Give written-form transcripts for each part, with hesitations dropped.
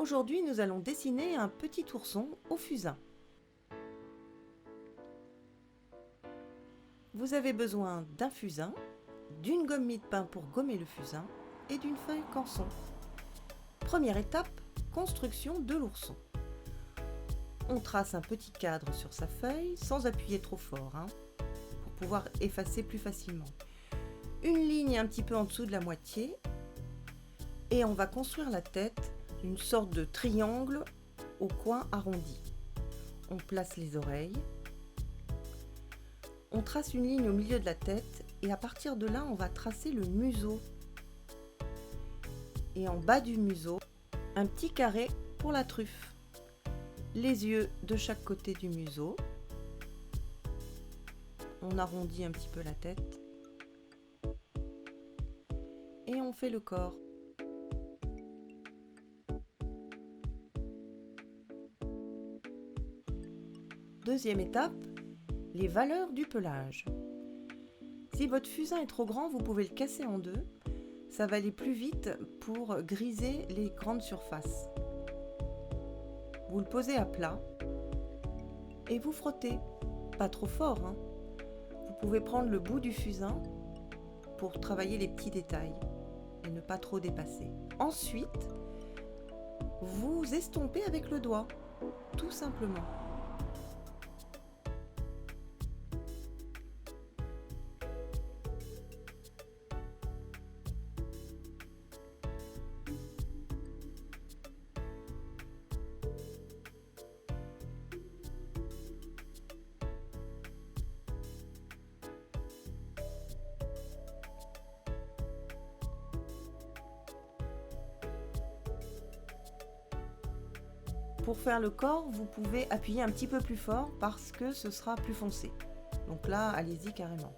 Aujourd'hui, nous allons dessiner un petit ourson au fusain. Vous avez besoin d'un fusain, d'une gomme mie-de-pain pour gommer le fusain et d'une feuille canson. Première étape, construction de l'ourson. On trace un petit cadre sur sa feuille sans appuyer trop fort, pour pouvoir effacer plus facilement. Une ligne un petit peu en dessous de la moitié et on va construire la tête, une sorte de triangle au coin arrondi. On place les oreilles. On trace une ligne au milieu de la tête et à partir de là, on va tracer le museau. Et en bas du museau, un petit carré pour la truffe. Les yeux de chaque côté du museau. On arrondit un petit peu la tête. Et on fait le corps. Deuxième étape, les valeurs du pelage. Si votre fusain est trop grand, vous pouvez le casser en deux. Ça va aller plus vite pour griser les grandes surfaces. Vous le posez à plat et vous frottez. Pas trop fort. Vous pouvez prendre le bout du fusain pour travailler les petits détails et ne pas trop dépasser. Ensuite, vous estompez avec le doigt, tout simplement. Pour faire le corps, vous pouvez appuyer un petit peu plus fort parce que ce sera plus foncé. Donc là, allez-y carrément.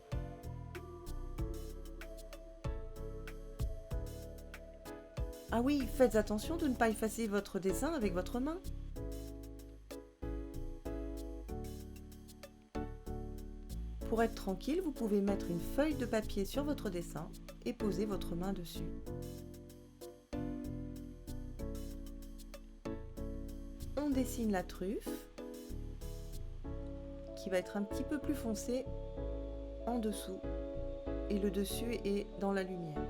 Ah oui, faites attention de ne pas effacer votre dessin avec votre main. Pour être tranquille, vous pouvez mettre une feuille de papier sur votre dessin et poser votre main dessus. On dessine la truffe qui va être un petit peu plus foncée en dessous et le dessus est dans la lumière.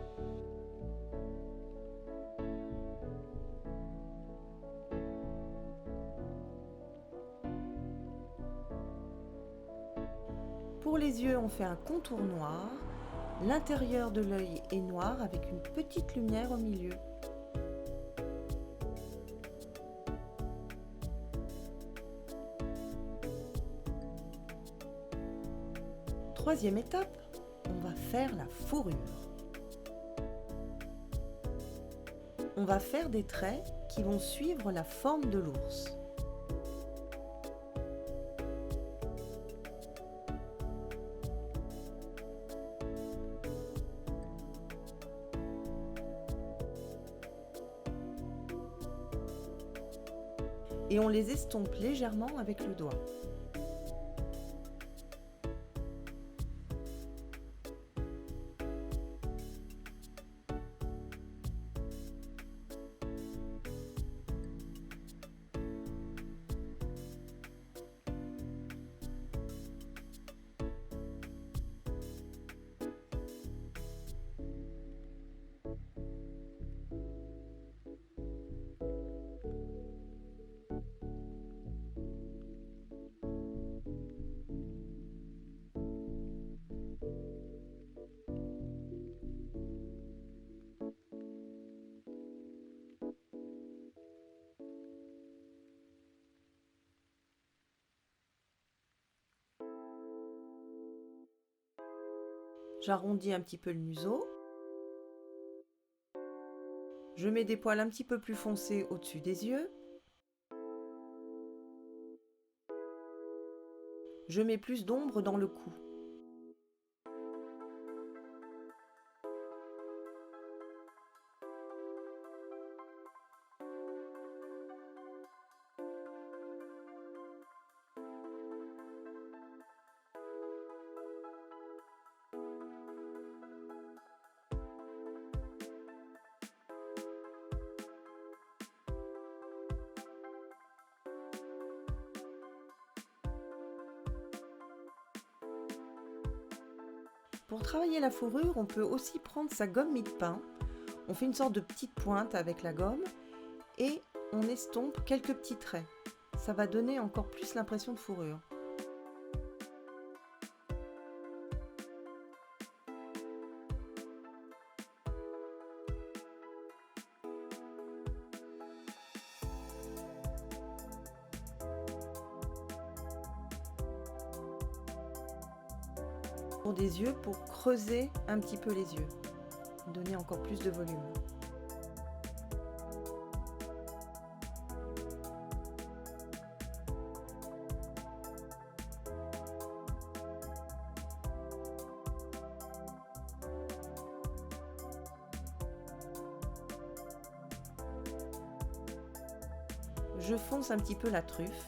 Pour les yeux, on fait un contour noir. L'intérieur de l'œil est noir avec une petite lumière au milieu. Troisième étape, on va faire la fourrure. On va faire des traits qui vont suivre la forme de l'ours. Et on les estompe légèrement avec le doigt. J'arrondis un petit peu le museau. Je mets des poils un petit peu plus foncés au-dessus des yeux. Je mets plus d'ombre dans le cou. Pour travailler la fourrure, on peut aussi prendre sa gomme mie-de-pain. On fait une sorte de petite pointe avec la gomme et on estompe quelques petits traits. Ça va donner encore plus l'impression de fourrure. Pour des yeux, pour creuser un petit peu les yeux, donner encore plus de volume. Je fonce un petit peu la truffe.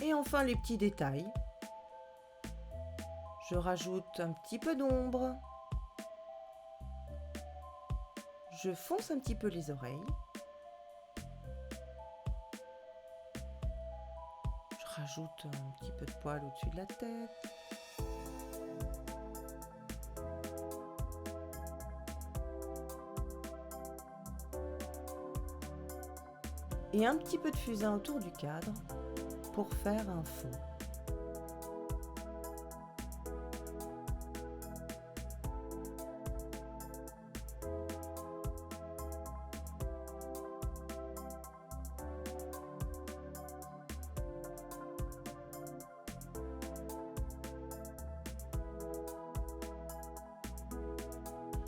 Et enfin les petits détails. Je rajoute un petit peu d'ombre. Je fonce un petit peu les oreilles. Je rajoute un petit peu de poil au-dessus de la tête. Et un petit peu de fusain autour du cadre pour faire un fond.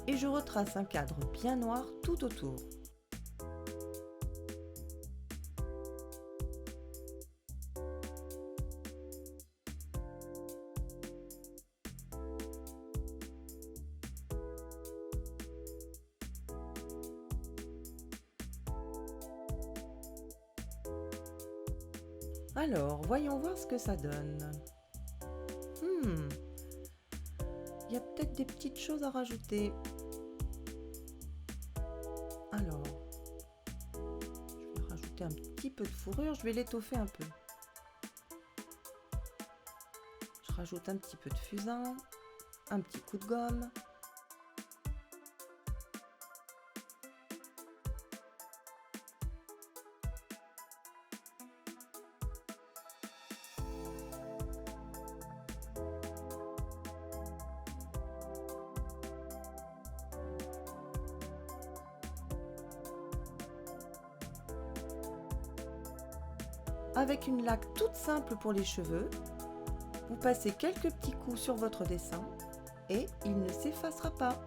Et je retrace un cadre bien noir tout autour. Alors, voyons voir ce que ça donne. Il y a peut-être des petites choses à rajouter. Alors, je vais rajouter un petit peu de fourrure, je vais l'étoffer un peu. Je rajoute un petit peu de fusain, un petit coup de gomme. Avec une laque toute simple pour les cheveux, vous passez quelques petits coups sur votre dessin et il ne s'effacera pas.